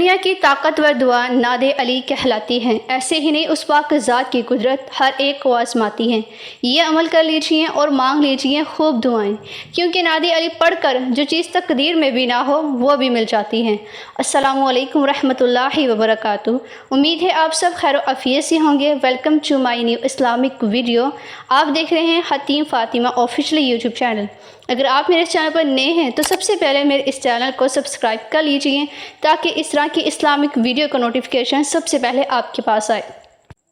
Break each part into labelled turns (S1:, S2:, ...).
S1: دنیا کی طاقتور دعا ناد علی کہلاتی ہے۔ ایسے ہی نہیں، اس پاک ذات کی قدرت ہر ایک کو آزماتی ہے۔ یہ عمل کر لیجئے اور مانگ لیجئے خوب دعائیں، کیونکہ ناد علی پڑھ کر جو چیز تقدیر میں بھی نہ ہو وہ بھی مل جاتی ہے۔ السلام علیکم ورحمۃ اللہ وبرکاتہ۔ امید ہے آپ سب خیر و عافیت سے ہوں گے۔ Welcome to my new Islamic video. آپ دیکھ رہے ہیں Hateem Fatima official YouTube channel. اگر آپ میرے چینل پر نئے ہیں تو سب سے پہلے میرے اس چینل کو سبسکرائب کر لیجئے تاکہ اس طرح کی اسلامک ویڈیو کا نوٹیفیکیشن سب سے پہلے آپ کے پاس آئے۔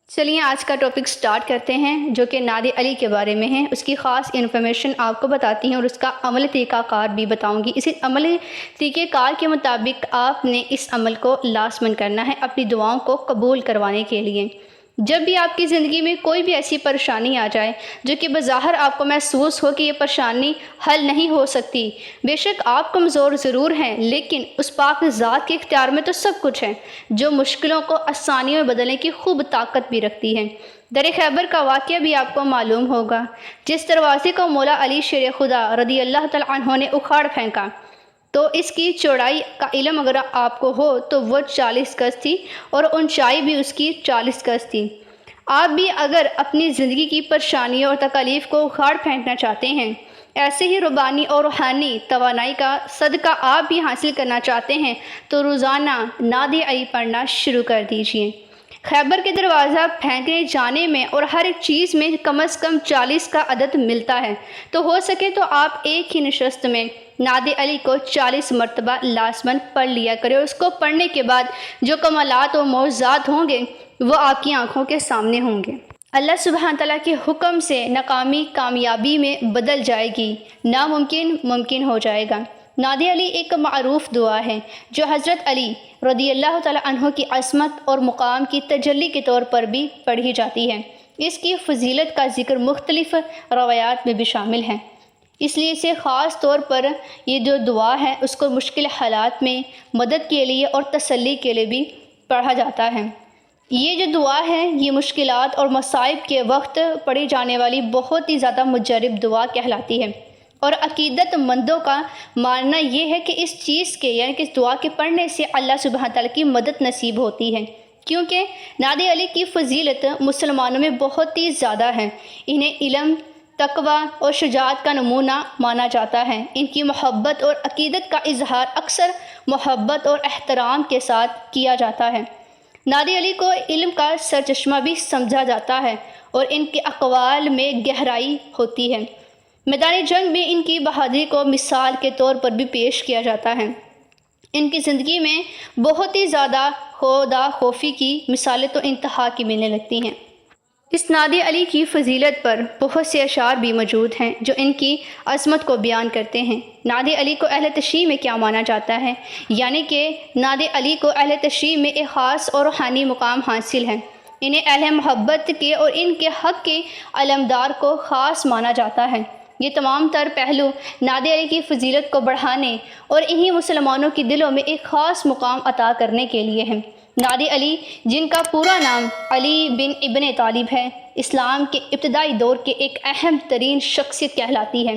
S1: چلیے آج کا ٹاپک سٹارٹ کرتے ہیں، جو کہ ناد علی کے بارے میں ہے۔ اس کی خاص انفارمیشن آپ کو بتاتی ہیں اور اس کا عملی طریقہ کار بھی بتاؤں گی۔ اسی عملی طریقہ کار کے مطابق آپ نے اس عمل کو لازماً کرنا ہے اپنی دعاؤں کو قبول کروانے کے لیے۔ جب بھی آپ کی زندگی میں کوئی بھی ایسی پریشانی آ جائے جو کہ بظاہر آپ کو محسوس ہو کہ یہ پریشانی حل نہیں ہو سکتی، بے شک آپ کمزور ضرور ہیں، لیکن اس پاک ذات کے اختیار میں تو سب کچھ ہے، جو مشکلوں کو آسانیوں میں بدلنے کی خوب طاقت بھی رکھتی ہے۔ در خیبر کا واقعہ بھی آپ کو معلوم ہوگا، جس دروازے کو مولا علی شیر خدا رضی اللہ تعالیٰ عنہ نے اکھاڑ پھینکا، تو اس کی چوڑائی کا علم اگر آپ کو ہو تو وہ 40 گز تھی اور اونچائی بھی اس کی 40 گز تھی۔ آپ بھی اگر اپنی زندگی کی پریشانیوں اور تکالیف کو اکھاڑ پھینکنا چاہتے ہیں، ایسے ہی ربانی اور روحانی توانائی کا صدقہ آپ بھی حاصل کرنا چاہتے ہیں، تو روزانہ ناد علی پڑھنا شروع کر دیجئے۔ خیبر کے دروازہ پھینکنے جانے میں اور ہر ایک چیز میں کم از کم 40 کا عدد ملتا ہے، تو ہو سکے تو آپ ایک ہی نشست میں ناد علی کو 40 مرتبہ لازماً پڑھ لیا کرے۔ اس کو پڑھنے کے بعد جو کمالات و معجزات ہوں گے وہ آپ کی آنکھوں کے سامنے ہوں گے۔ اللہ سبحانہ تعالیٰ کے حکم سے ناکامی کامیابی میں بدل جائے گی، ناممکن ممکن ہو جائے گا۔ ناد علی ایک معروف دعا ہے جو حضرت علی رضی اللہ تعالیٰ عنہ کی عظمت اور مقام کی تجلی کے طور پر بھی پڑھی جاتی ہے۔ اس کی فضیلت کا ذکر مختلف روایات میں بھی شامل ہے، اس لیے اسے خاص طور پر یہ جو دعا ہے اس کو مشکل حالات میں مدد کے لیے اور تسلی کے لیے بھی پڑھا جاتا ہے۔ یہ جو دعا ہے یہ مشکلات اور مصائب کے وقت پڑھی جانے والی بہت ہی زیادہ مجرب دعا کہلاتی ہے، اور عقیدت مندوں کا ماننا یہ ہے کہ اس چیز کے یعنی کہ اس دعا کے پڑھنے سے اللہ سبحانہ تعالیٰ کی مدد نصیب ہوتی ہے، کیونکہ ناد علی کی فضیلت مسلمانوں میں بہت ہی زیادہ ہے۔ انہیں علم، تقوی اور شجاعت کا نمونہ مانا جاتا ہے۔ ان کی محبت اور عقیدت کا اظہار اکثر محبت اور احترام کے ساتھ کیا جاتا ہے۔ ناد علی کو علم کا سرچشمہ بھی سمجھا جاتا ہے اور ان کے اقوال میں گہرائی ہوتی ہے۔ میدان جنگ میں ان کی بہادری کو مثال کے طور پر بھی پیش کیا جاتا ہے۔ ان کی زندگی میں بہت ہی زیادہ خدا خوفی کی مثالیں تو انتہا کی ملنے لگتی ہیں۔ اس ناد علی کی فضیلت پر بہت سے اشعار بھی موجود ہیں جو ان کی عظمت کو بیان کرتے ہیں۔ ناد علی کو اہل تشیع میں کیا مانا جاتا ہے؟ یعنی کہ ناد علی کو اہل تشیع میں ایک خاص اور روحانی مقام حاصل ہے۔ انہیں اہل محبت کے اور ان کے حق کے علمدار کو خاص مانا جاتا ہے۔ یہ تمام تر پہلو ناد علی کی فضیلت کو بڑھانے اور انہی مسلمانوں کے دلوں میں ایک خاص مقام عطا کرنے کے لیے ہیں۔ ناد علی، جن کا پورا نام علی بن ابن طالب ہے، اسلام کے ابتدائی دور کے ایک اہم ترین شخصیت کہلاتی ہے۔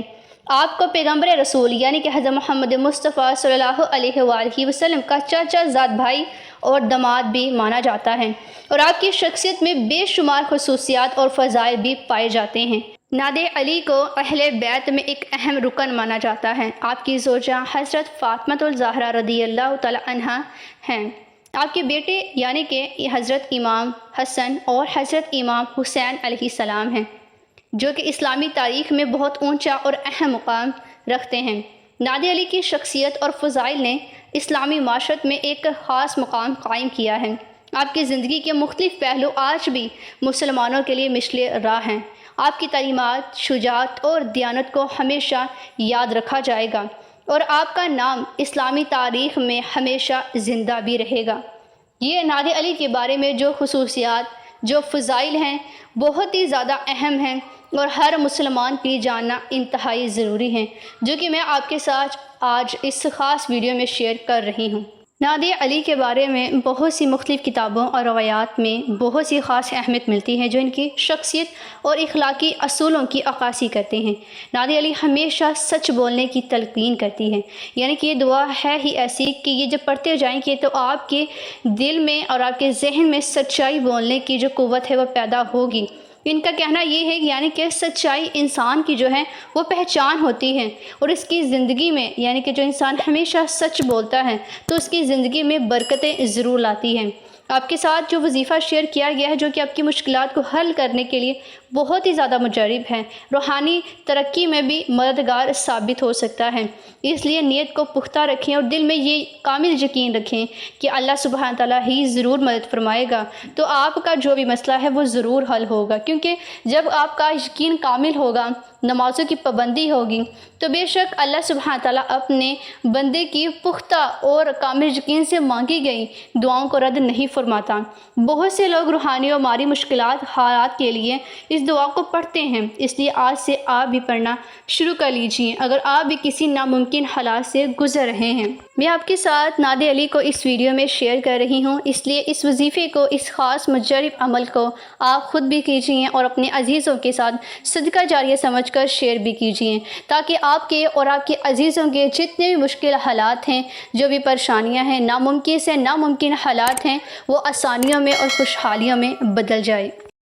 S1: آپ کو پیغمبر رسول یعنی کہ حضرت محمد مصطفیٰ صلی اللہ علیہ وآلہ وسلم کا چچا زاد بھائی اور داماد بھی مانا جاتا ہے، اور آپ کی شخصیت میں بے شمار خصوصیات اور فضائل بھی پائے جاتے ہیں۔ ناد علی کو اہل بیت میں ایک اہم رکن مانا جاتا ہے۔ آپ کی زوجہ حضرت فاطمہ الزہرا رضی اللہ تعالیٰ عنہا ہیں۔ آپ کے بیٹے یعنی کہ حضرت امام حسن اور حضرت امام حسین علیہ السلام ہیں، جو کہ اسلامی تاریخ میں بہت اونچا اور اہم مقام رکھتے ہیں۔ ناد علی کی شخصیت اور فضائل نے اسلامی معاشرت میں ایک خاص مقام قائم کیا ہے۔ آپ کی زندگی کے مختلف پہلو آج بھی مسلمانوں کے لیے مشعل راہ ہیں۔ آپ کی تعلیمات، شجاعت اور دیانت کو ہمیشہ یاد رکھا جائے گا، اور آپ کا نام اسلامی تاریخ میں ہمیشہ زندہ بھی رہے گا۔ یہ ناد علی کے بارے میں جو خصوصیات، جو فضائل ہیں، بہت ہی زیادہ اہم ہیں اور ہر مسلمان کی جاننا انتہائی ضروری ہے، جو کہ میں آپ کے ساتھ آج اس خاص ویڈیو میں شیئر کر رہی ہوں۔ نادی علی کے بارے میں بہت سی مختلف کتابوں اور روایات میں بہت سی خاص اہمیت ملتی ہے جو ان کی شخصیت اور اخلاقی اصولوں کی عکاسی کرتے ہیں۔ نادی علی ہمیشہ سچ بولنے کی تلقین کرتی ہے، یعنی کہ یہ دعا ہے ہی ایسی کہ یہ جب پڑھتے جائیں گے تو آپ کے دل میں اور آپ کے ذہن میں سچائی بولنے کی جو قوت ہے وہ پیدا ہوگی۔ ان کا کہنا یہ ہے یعنی کہ سچائی انسان کی جو ہے وہ پہچان ہوتی ہے، اور اس کی زندگی میں یعنی کہ جو انسان ہمیشہ سچ بولتا ہے تو اس کی زندگی میں برکتیں ضرور لاتی ہیں۔ آپ کے ساتھ جو وظیفہ شیئر کیا گیا ہے جو کہ آپ کی مشکلات کو حل کرنے کے لیے بہت ہی زیادہ مجرب ہے، روحانی ترقی میں بھی مددگار ثابت ہو سکتا ہے، اس لیے نیت کو پختہ رکھیں اور دل میں یہ کامل یقین رکھیں کہ اللہ سبحانہ تعالیٰ ہی ضرور مدد فرمائے گا، تو آپ کا جو بھی مسئلہ ہے وہ ضرور حل ہوگا، کیونکہ جب آپ کا یقین کامل ہوگا، نمازوں کی پابندی ہوگی، تو بے شک اللہ سبحانہ تعالیٰ اپنے بندے کی پختہ اور کامل یقین سے مانگی گئی دعاؤں کو رد نہیں فرماتا۔ بہت سے لوگ روحانی اور مالی مشکلات حالات کے لیے اس دعا کو پڑھتے ہیں، اس لیے آج سے آپ بھی پڑھنا شروع کر لیجئے اگر آپ بھی کسی ناممکن حالات سے گزر رہے ہیں۔ میں آپ کے ساتھ نادی علی کو اس ویڈیو میں شیئر کر رہی ہوں، اس لیے اس وظیفے کو، اس خاص مجرب عمل کو آپ خود بھی کیجئے اور اپنے عزیزوں کے ساتھ صدقہ جاریہ سمجھ کر شیئر بھی کیجئے، تاکہ آپ کے اور آپ کے عزیزوں کے جتنے بھی مشکل حالات ہیں، جو بھی پریشانیاں ہیں، ناممکن سے ناممکن حالات ہیں، وہ آسانیوں میں اور خوشحالیوں میں بدل جائے۔